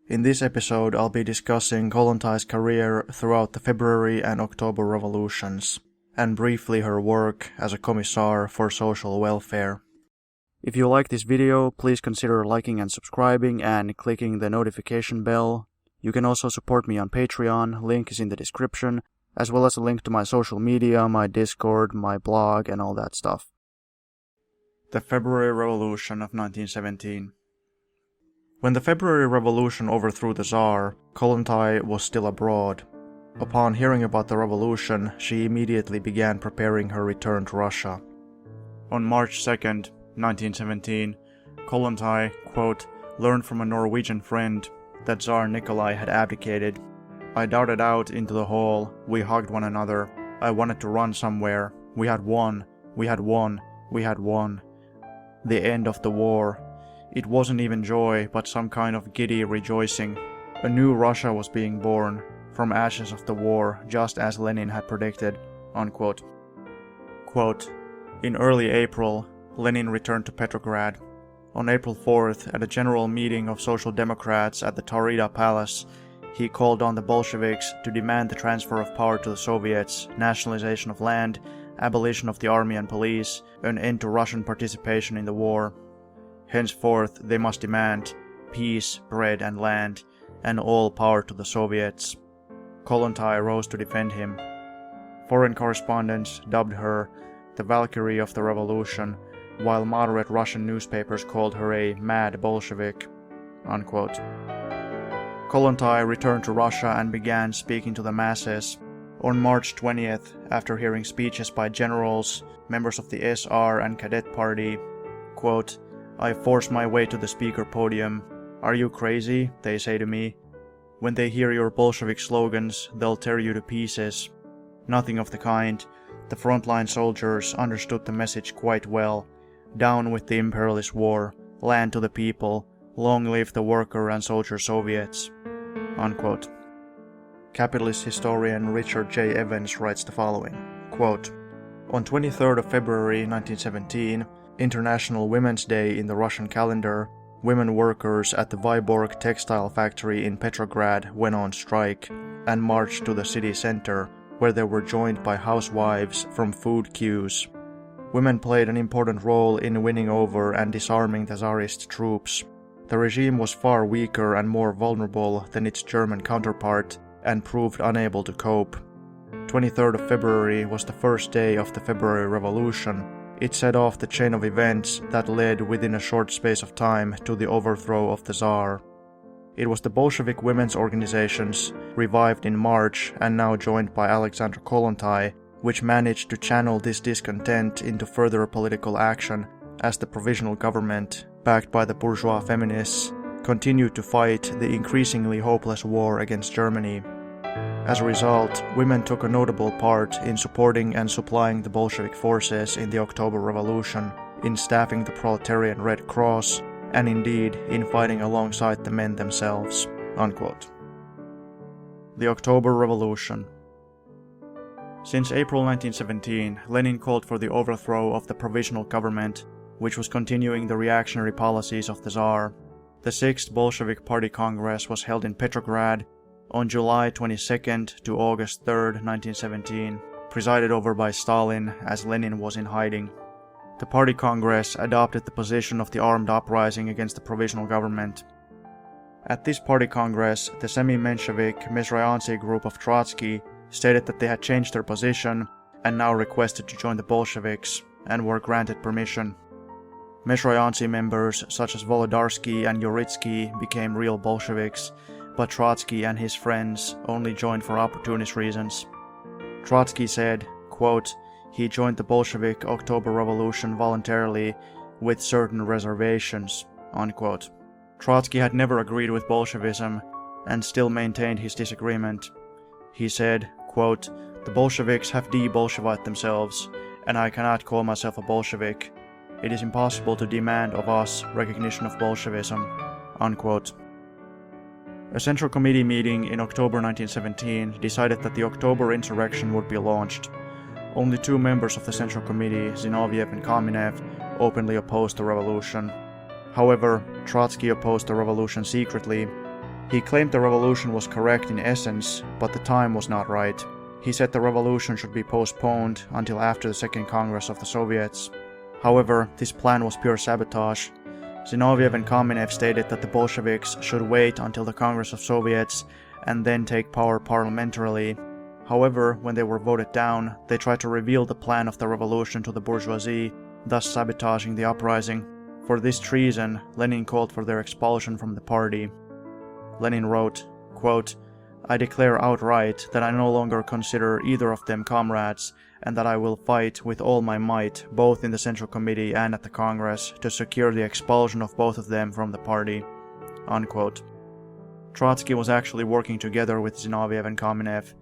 In this episode, I'll be discussing Kollontai's career throughout the February and October revolutions, and briefly her work as a commissar for social welfare. If you like this video, please consider liking and subscribing and clicking the notification bell. You can also support me on Patreon, link is in the description, as well as a link to my social media, my Discord, my blog, and all that stuff. The February Revolution of 1917. When the February Revolution overthrew the Tsar, Kollontai was still abroad. Upon hearing about the revolution, she immediately began preparing her return to Russia. On March 2nd, 1917, Kollontai, quote, learned from a Norwegian friend that Tsar Nikolai had abdicated. I darted out into the hall, we hugged one another, I wanted to run somewhere, we had won, we had won, we had won. The end of the war. It wasn't even joy, but some kind of giddy rejoicing. A new Russia was being born, from ashes of the war, just as Lenin had predicted, unquote. Quote, in early April, Lenin returned to Petrograd. On April 4th, at a general meeting of Social Democrats at the Taurida Palace, he called on the Bolsheviks to demand the transfer of power to the Soviets, nationalization of land, abolition of the army and police, an end to Russian participation in the war. Henceforth, they must demand peace, bread and land, and all power to the Soviets. Kollontai rose to defend him. Foreign correspondents dubbed her the Valkyrie of the Revolution, while moderate Russian newspapers called her a mad Bolshevik, unquote. Kollontai returned to Russia and began speaking to the masses. On March 20th, after hearing speeches by generals, members of the SR and Cadet Party, quote, I force my way to the speaker podium. Are you crazy? They say to me. When they hear your Bolshevik slogans, they'll tear you to pieces. Nothing of the kind. The frontline soldiers understood the message quite well. Down with the imperialist war, land to the people, long live the worker and soldier Soviets, unquote. Capitalist historian Richard J. Evans writes the following, quote, on 23rd of February 1917, International Women's Day in the Russian calendar, women workers at the Vyborg textile factory in Petrograd went on strike and marched to the city center, where they were joined by housewives from food queues. Women played an important role in winning over and disarming the Tsarist troops. The regime was far weaker and more vulnerable than its German counterpart and proved unable to cope. 23rd of February was the first day of the February Revolution. It set off the chain of events that led within a short space of time to the overthrow of the Tsar. It was the Bolshevik women's organizations, revived in March and now joined by Alexandra Kollontai, which managed to channel this discontent into further political action as the provisional government, backed by the bourgeois feminists, continued to fight the increasingly hopeless war against Germany. As a result, women took a notable part in supporting and supplying the Bolshevik forces in the October Revolution, in staffing the proletarian Red Cross, and indeed in fighting alongside the men themselves, unquote. The October Revolution. Since April 1917, Lenin called for the overthrow of the provisional government, which was continuing the reactionary policies of the Tsar. The 6th Bolshevik Party Congress was held in Petrograd on July 22nd to August 3rd, 1917, presided over by Stalin as Lenin was in hiding. The Party Congress adopted the position of the armed uprising against the provisional government. At this Party Congress, the semi-Menshevik Mezhrayontsi group of Trotsky stated that they had changed their position and now requested to join the Bolsheviks, and were granted permission. Mezhrayontsi members such as Volodarsky and Uritsky became real Bolsheviks, but Trotsky and his friends only joined for opportunist reasons. Trotsky said, quote, he joined the Bolshevik October Revolution voluntarily with certain reservations, unquote. Trotsky had never agreed with Bolshevism and still maintained his disagreement. He said, quote, the Bolsheviks have de-Bolshevite themselves, and I cannot call myself a Bolshevik. It is impossible to demand of us recognition of Bolshevism, unquote. A Central Committee meeting in October 1917 decided that the October insurrection would be launched. Only 2 members of the Central Committee, Zinoviev and Kamenev, openly opposed the revolution. However, Trotsky opposed the revolution secretly. He claimed the revolution was correct in essence, but the time was not right. He said the revolution should be postponed until after the Second Congress of the Soviets. However, this plan was pure sabotage. Zinoviev and Kamenev stated that the Bolsheviks should wait until the Congress of Soviets and then take power parliamentarily. However, when they were voted down, they tried to reveal the plan of the revolution to the bourgeoisie, thus sabotaging the uprising. For this treason, Lenin called for their expulsion from the party. Lenin wrote, quote, "I declare outright that I no longer consider either of them comrades, and that I will fight with all my might, both in the Central Committee and at the Congress, to secure the expulsion of both of them from the party." Unquote. Trotsky was actually working together with Zinoviev and Kamenev.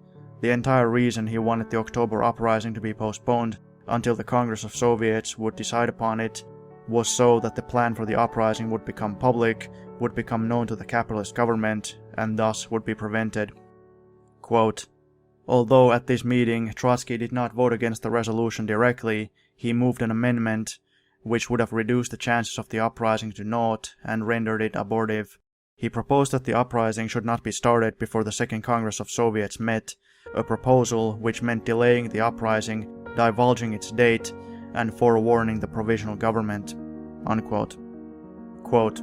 The entire reason he wanted the October uprising to be postponed until the Congress of Soviets would decide upon it was so that the plan for the uprising would become public, would become known to the capitalist government, and thus would be prevented. Quote, "Although at this meeting Trotsky did not vote against the resolution directly, he moved an amendment which would have reduced the chances of the uprising to naught and rendered it abortive. He proposed that the uprising should not be started before the Second Congress of Soviets met, a proposal which meant delaying the uprising, divulging its date, and forewarning the provisional government." Unquote. Quote,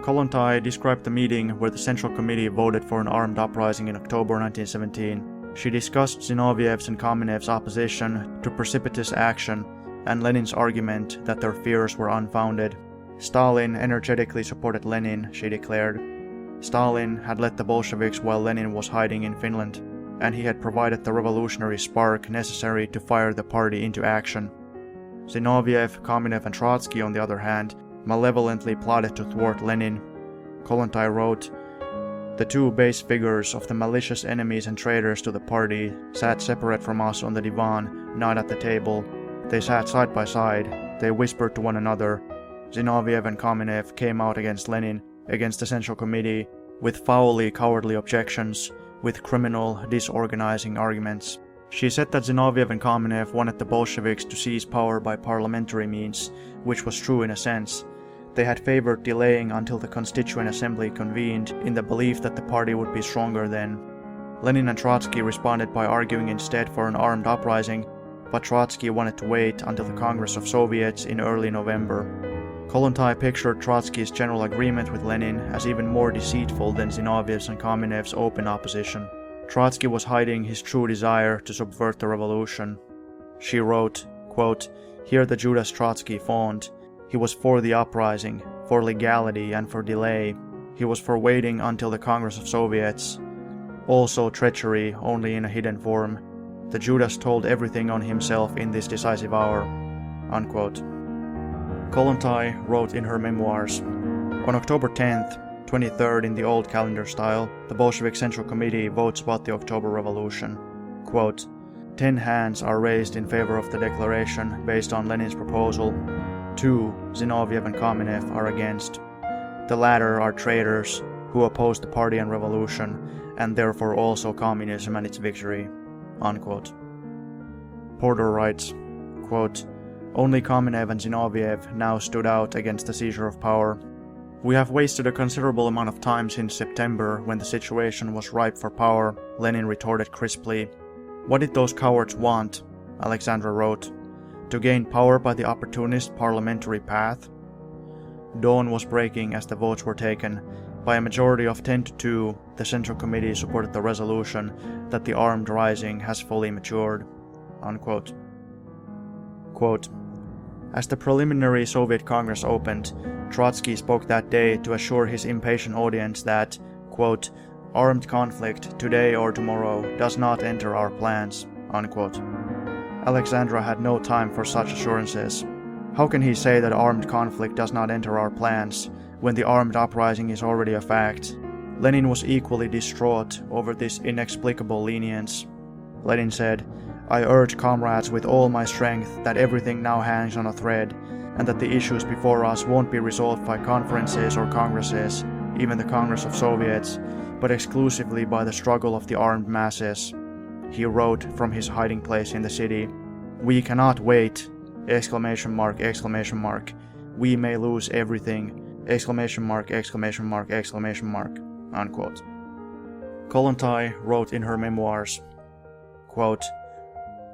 Kollontai described the meeting where the Central Committee voted for an armed uprising in October 1917. She discussed Zinoviev's and Kamenev's opposition to precipitous action and Lenin's argument that their fears were unfounded. Stalin energetically supported Lenin, she declared. Stalin had led the Bolsheviks while Lenin was hiding in Finland, and he had provided the revolutionary spark necessary to fire the party into action. Zinoviev, Kamenev, and Trotsky, on the other hand, malevolently plotted to thwart Lenin. Kollontai wrote, "The two base figures of the malicious enemies and traitors to the party sat separate from us on the divan, not at the table. They sat side by side. They whispered to one another. Zinoviev and Kamenev came out against Lenin, against the Central Committee, with foully cowardly objections, with criminal, disorganizing arguments." She said that Zinoviev and Kamenev wanted the Bolsheviks to seize power by parliamentary means, which was true in a sense. They had favored delaying until the Constituent Assembly convened in the belief that the party would be stronger then. Lenin and Trotsky responded by arguing instead for an armed uprising, but Trotsky wanted to wait until the Congress of Soviets in early November. Kollontai pictured Trotsky's general agreement with Lenin as even more deceitful than Zinoviev's and Kamenev's open opposition. Trotsky was hiding his true desire to subvert the revolution. She wrote, quote, "Here the Judas Trotsky fawned. He was for the uprising, for legality and for delay. He was for waiting until the Congress of Soviets. Also treachery, only in a hidden form. The Judas told everything on himself in this decisive hour." Unquote. Kollontai wrote in her memoirs, "On October 10th, 23rd in the old calendar style, the Bolshevik Central Committee votes about the October Revolution. Quote, 10 hands are raised in favor of the declaration based on Lenin's proposal. 2, Zinoviev and Kamenev, are against. The latter are traitors who oppose the party and revolution, and therefore also communism and its victory." Unquote. Porter writes, quote, "Only Kamenev and Zinoviev now stood out against the seizure of power. We have wasted a considerable amount of time since September, when the situation was ripe for power," Lenin retorted crisply. "What did those cowards want?" Alexandra wrote. "To gain power by the opportunist parliamentary path?" Dawn was breaking as the votes were taken. By a majority of 10 to 2, the Central Committee supported the resolution that the armed rising has fully matured." Unquote. Quote, "As the preliminary Soviet Congress opened, Trotsky spoke that day to assure his impatient audience that, quote, 'armed conflict today or tomorrow does not enter our plans,' unquote. Alexandra had no time for such assurances. How can he say that armed conflict does not enter our plans when the armed uprising is already a fact? Lenin was equally distraught over this inexplicable lenience. Lenin said, "I urge comrades with all my strength that everything now hangs on a thread, and that the issues before us won't be resolved by conferences or congresses, even the Congress of Soviets, but exclusively by the struggle of the armed masses." He wrote from his hiding place in the city, "We cannot wait! Exclamation mark, exclamation mark. We may lose everything! Exclamation mark, exclamation mark, exclamation mark." unquote. Kollontai wrote in her memoirs, quote,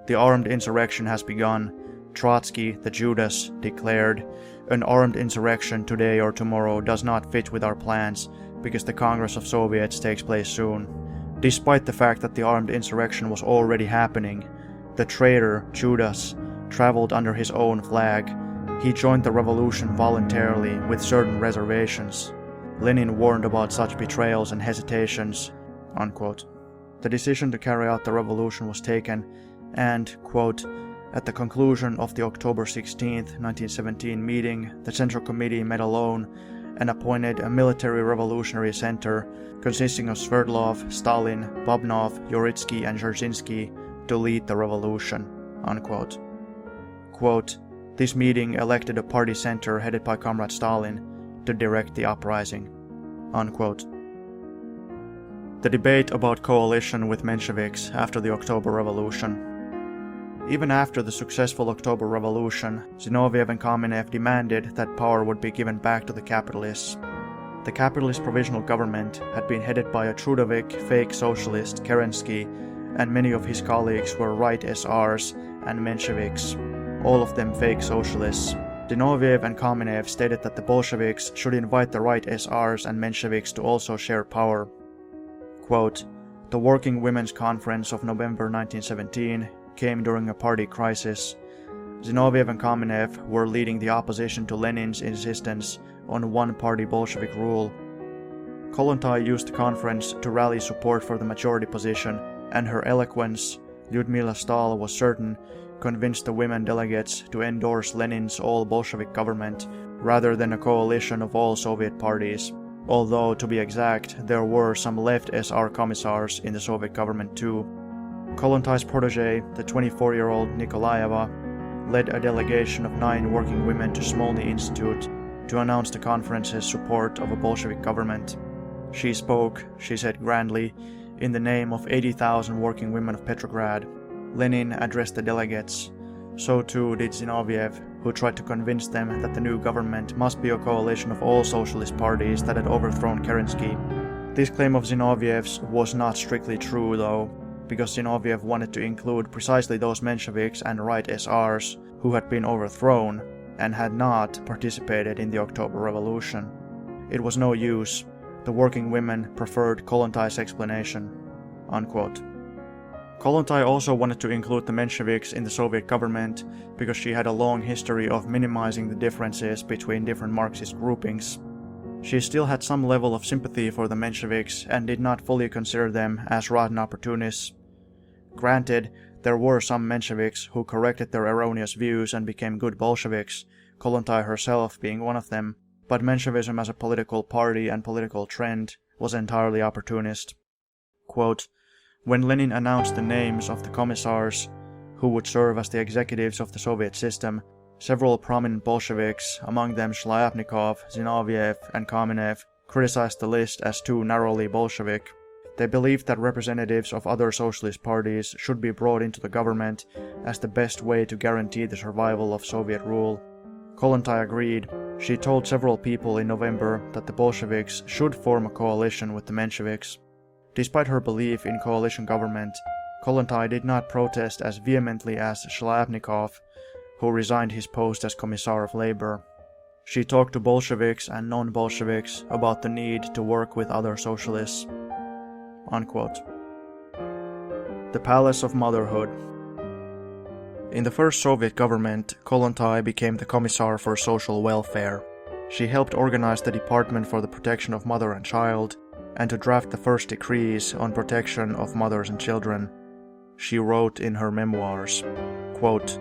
"The armed insurrection has begun. Trotsky, the Judas, declared, an armed insurrection today or tomorrow does not fit with our plans because the Congress of Soviets takes place soon. Despite the fact that the armed insurrection was already happening, the traitor, Judas, traveled under his own flag. He joined the revolution voluntarily with certain reservations. Lenin warned about such betrayals and hesitations," unquote. The decision to carry out the revolution was taken and, quote, "At the conclusion of the October 16, 1917 meeting, the Central Committee met alone and appointed a military revolutionary center consisting of Sverdlov, Stalin, Bobnov, Yuritsky, and Dzerzhinsky to lead the revolution," unquote. Quote, "This meeting elected a party center headed by Comrade Stalin to direct the uprising," unquote. The debate about coalition with Mensheviks after the October Revolution. Even after the successful October Revolution, Zinoviev and Kamenev demanded that power would be given back to the capitalists. The capitalist provisional government had been headed by a Trudovik fake socialist, Kerensky, and many of his colleagues were right SRs and Mensheviks, all of them fake socialists. Zinoviev and Kamenev stated that the Bolsheviks should invite the right SRs and Mensheviks to also share power. Quote, "The Working Women's Conference of November 1917 came during a party crisis. Zinoviev and Kamenev were leading the opposition to Lenin's insistence on one-party Bolshevik rule. Kollontai used the conference to rally support for the majority position, and her eloquence, Lyudmila Stahl was certain, convinced the women delegates to endorse Lenin's all-Bolshevik government rather than a coalition of all Soviet parties, although, to be exact, there were some left SR commissars in the Soviet government too. Kollontai's protege, the 24-year-old Nikolaeva, led a delegation of 9 working women to Smolny Institute to announce the conference's support of a Bolshevik government. She spoke, she said grandly, in the name of 80,000 working women of Petrograd. Lenin addressed the delegates. So too did Zinoviev, who tried to convince them that the new government must be a coalition of all socialist parties that had overthrown Kerensky. This claim of Zinoviev's was not strictly true, though, because Zinoviev wanted to include precisely those Mensheviks and right SRs who had been overthrown and had not participated in the October Revolution. It was no use. The working women preferred Kollontai's explanation." Unquote. Kollontai also wanted to include the Mensheviks in the Soviet government because she had a long history of minimizing the differences between different Marxist groupings. She still had some level of sympathy for the Mensheviks and did not fully consider them as rotten opportunists. Granted, there were some Mensheviks who corrected their erroneous views and became good Bolsheviks, Kollontai herself being one of them, but Menshevism as a political party and political trend was entirely opportunist. Quote, "When Lenin announced the names of the commissars who would serve as the executives of the Soviet system, several prominent Bolsheviks, among them Shlyapnikov, Zinoviev, and Kamenev, criticized the list as too narrowly Bolshevik. They believed that representatives of other socialist parties should be brought into the government as the best way to guarantee the survival of Soviet rule. Kollontai agreed. She told several people in November that the Bolsheviks should form a coalition with the Mensheviks. Despite her belief in coalition government, Kollontai did not protest as vehemently as Shlyapnikov, who resigned his post as Commissar of Labor. She talked to Bolsheviks and non-Bolsheviks about the need to work with other socialists." Unquote. The Palace of Motherhood. In the first Soviet government, Kollontai became the Commissar for Social Welfare. She helped organize the Department for the Protection of Mother and Child, and to draft the first decrees on protection of mothers and children. She wrote in her memoirs, quote,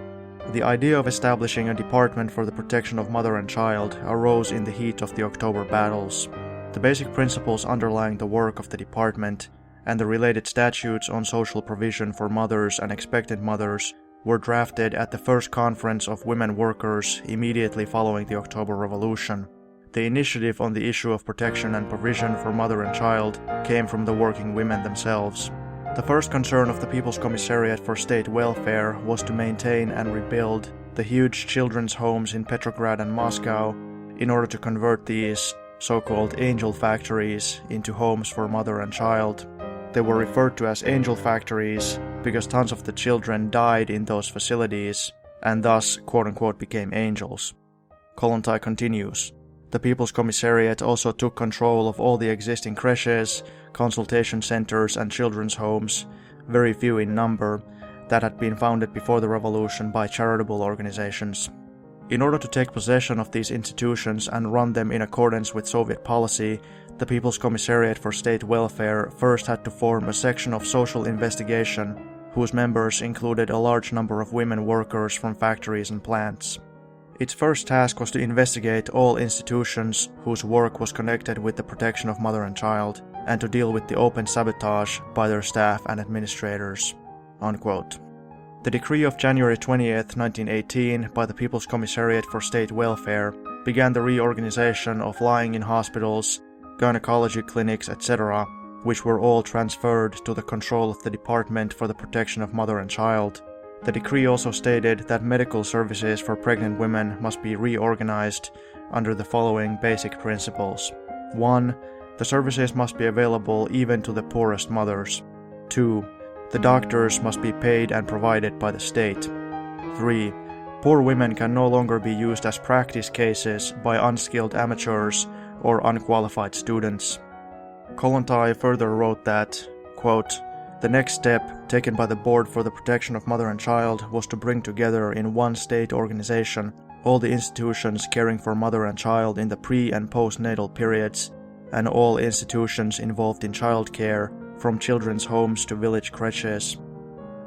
"The idea of establishing a department for the protection of mother and child arose in the heat of the October battles. The basic principles underlying the work of the department and the related statutes on social provision for mothers and expectant mothers were drafted at the first conference of women workers immediately following the October Revolution. The initiative on the issue of protection and provision for mother and child came from the working women themselves. The first concern of the People's Commissariat for State Welfare was to maintain and rebuild the huge children's homes in Petrograd and Moscow in order to convert these so-called angel factories into homes for mother and child. They were referred to as angel factories because tons of the children died in those facilities and thus quote-unquote became angels. Kollontai continues, the People's Commissariat also took control of all the existing creches, consultation centers and children's homes, very few in number, that had been founded before the revolution by charitable organizations. In order to take possession of these institutions and run them in accordance with Soviet policy, the People's Commissariat for State Welfare first had to form a section of social investigation, whose members included a large number of women workers from factories and plants. Its first task was to investigate all institutions whose work was connected with the protection of mother and child, and to deal with the open sabotage by their staff and administrators." Unquote. The decree of January 20th, 1918 by the People's Commissariat for State Welfare began the reorganization of lying-in hospitals, gynecology clinics, etc., which were all transferred to the control of the Department for the Protection of Mother and Child. The decree also stated that medical services for pregnant women must be reorganized under the following basic principles. 1. The services must be available even to the poorest mothers. 2. The doctors must be paid and provided by the state. 3. Poor women can no longer be used as practice cases by unskilled amateurs or unqualified students. Kollontai further wrote that, quote, "The next step taken by the Board for the Protection of Mother and Child was to bring together in one state organization all the institutions caring for mother and child in the pre- and postnatal periods, and all institutions involved in child care, from children's homes to village creches."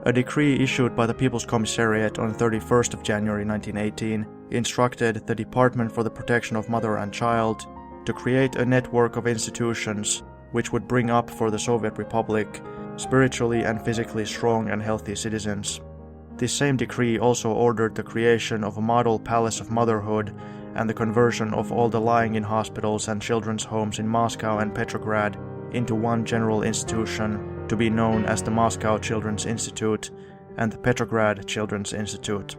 A decree issued by the People's Commissariat on 31st of January 1918 instructed the Department for the Protection of Mother and Child to create a network of institutions which would bring up for the Soviet Republic spiritually and physically strong and healthy citizens. This same decree also ordered the creation of a model Palace of Motherhood and the conversion of all the lying-in hospitals and children's homes in Moscow and Petrograd into one general institution to be known as the Moscow Children's Institute and the Petrograd Children's Institute.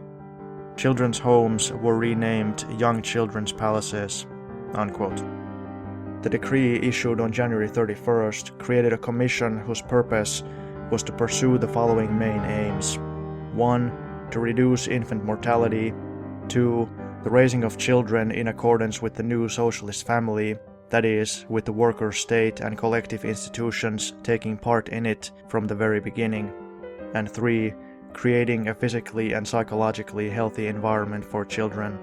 Children's homes were renamed Young Children's Palaces. Unquote. The decree issued on January 31st created a commission whose purpose was to pursue the following main aims. 1. To reduce infant mortality. 2. The raising of children in accordance with the new socialist family, that is, with the worker state and collective institutions taking part in it from the very beginning. And 3. Creating a physically and psychologically healthy environment for children.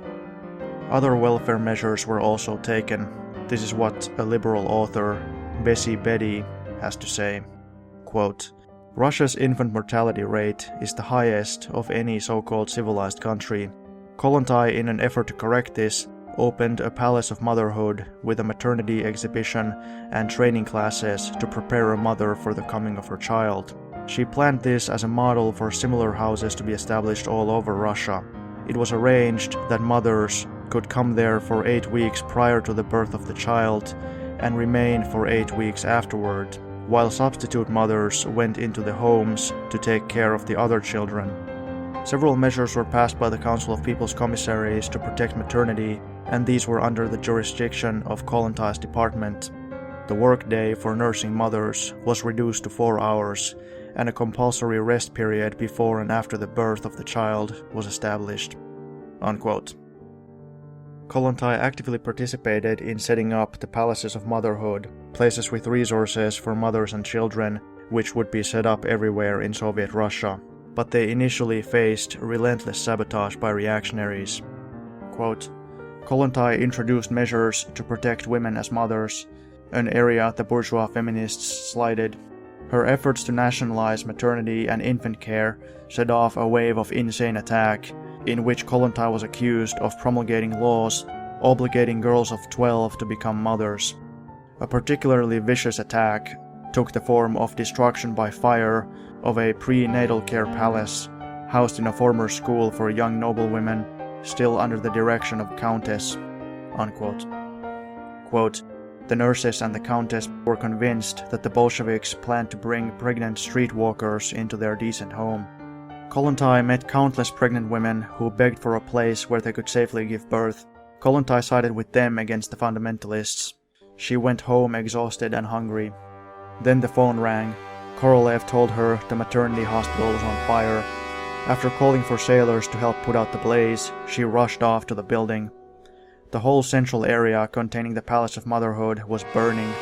Other welfare measures were also taken. This is what a liberal author, Bessie Bedi, has to say. Quote, "Russia's infant mortality rate is the highest of any so-called civilized country. Kollontai, in an effort to correct this, opened a Palace of Motherhood with a maternity exhibition and training classes to prepare a mother for the coming of her child. She planned this as a model for similar houses to be established all over Russia. It was arranged that mothers could come there for 8 weeks prior to the birth of the child and remain for 8 weeks afterward, while substitute mothers went into the homes to take care of the other children. Several measures were passed by the Council of People's Commissaries to protect maternity, and these were under the jurisdiction of Kollontai's department. The workday for nursing mothers was reduced to 4 hours, and a compulsory rest period before and after the birth of the child was established." Unquote. Kollontai actively participated in setting up the Palaces of Motherhood, places with resources for mothers and children, which would be set up everywhere in Soviet Russia, but they initially faced relentless sabotage by reactionaries. Quote, "Kollontai introduced measures to protect women as mothers, an area the bourgeois feminists slighted. Her efforts to nationalize maternity and infant care set off a wave of insane attack, in which Kollontai was accused of promulgating laws obligating girls of 12 to become mothers. A particularly vicious attack took the form of destruction by fire of a prenatal care palace housed in a former school for young noblewomen, still under the direction of Countess." Unquote. Quote, "The nurses and the Countess were convinced that the Bolsheviks planned to bring pregnant streetwalkers into their decent home. Kollontai met countless pregnant women who begged for a place where they could safely give birth. Kollontai sided with them against the fundamentalists. She went home exhausted and hungry. Then the phone rang. Korolev told her the maternity hospital was on fire. After calling for sailors to help put out the blaze, she rushed off to the building. The whole central area containing the Palace of Motherhood was burning.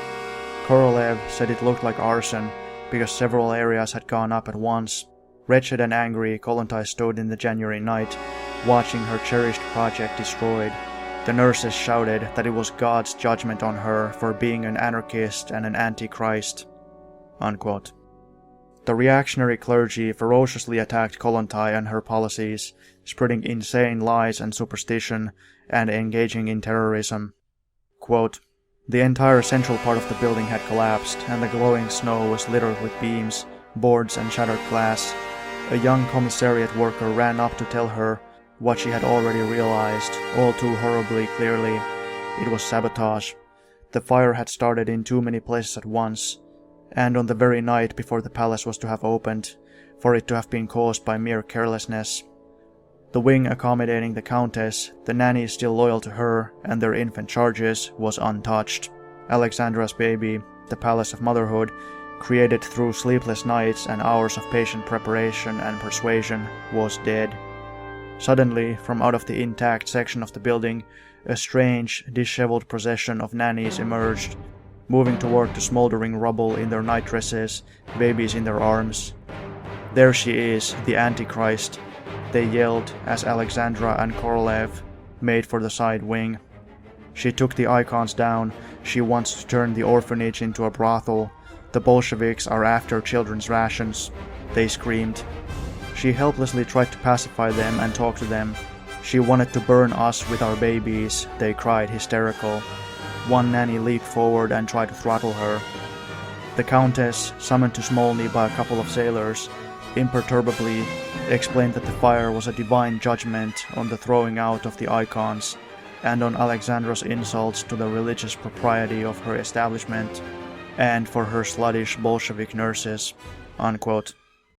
Korolev said it looked like arson because several areas had gone up at once. Wretched and angry, Kollontai stood in the January night, watching her cherished project destroyed. The nurses shouted that it was God's judgment on her for being an anarchist and an antichrist. Unquote. The reactionary clergy ferociously attacked Kollontai and her policies, spreading insane lies and superstition, and engaging in terrorism. Quote, "The entire central part of the building had collapsed, and the glowing snow was littered with beams, boards, and shattered glass. A young commissariat worker ran up to tell her what she had already realized, all too horribly clearly. It was sabotage. The fire had started in too many places at once, and on the very night before the palace was to have opened, for it to have been caused by mere carelessness. The wing accommodating the countess, the nannies still loyal to her, and their infant charges, was untouched. Alexandra's baby, the Palace of Motherhood, created through sleepless nights and hours of patient preparation and persuasion, was dead. Suddenly, from out of the intact section of the building, a strange, disheveled procession of nannies emerged, moving toward the smoldering rubble in their nightdresses, babies in their arms. There she is, the Antichrist, they yelled as Alexandra and Korolev made for the side wing. She took the icons down. She wants to turn the orphanage into a brothel. The Bolsheviks are after children's rations, they screamed. She helplessly tried to pacify them and talk to them. She wanted to burn us with our babies, they cried hysterical. One nanny leaped forward and tried to throttle her. The countess, summoned to Smolny by a couple of sailors, imperturbably explained that the fire was a divine judgment on the throwing out of the icons and on Alexandra's insults to the religious propriety of her establishment and for her sluttish Bolshevik nurses. Unquote.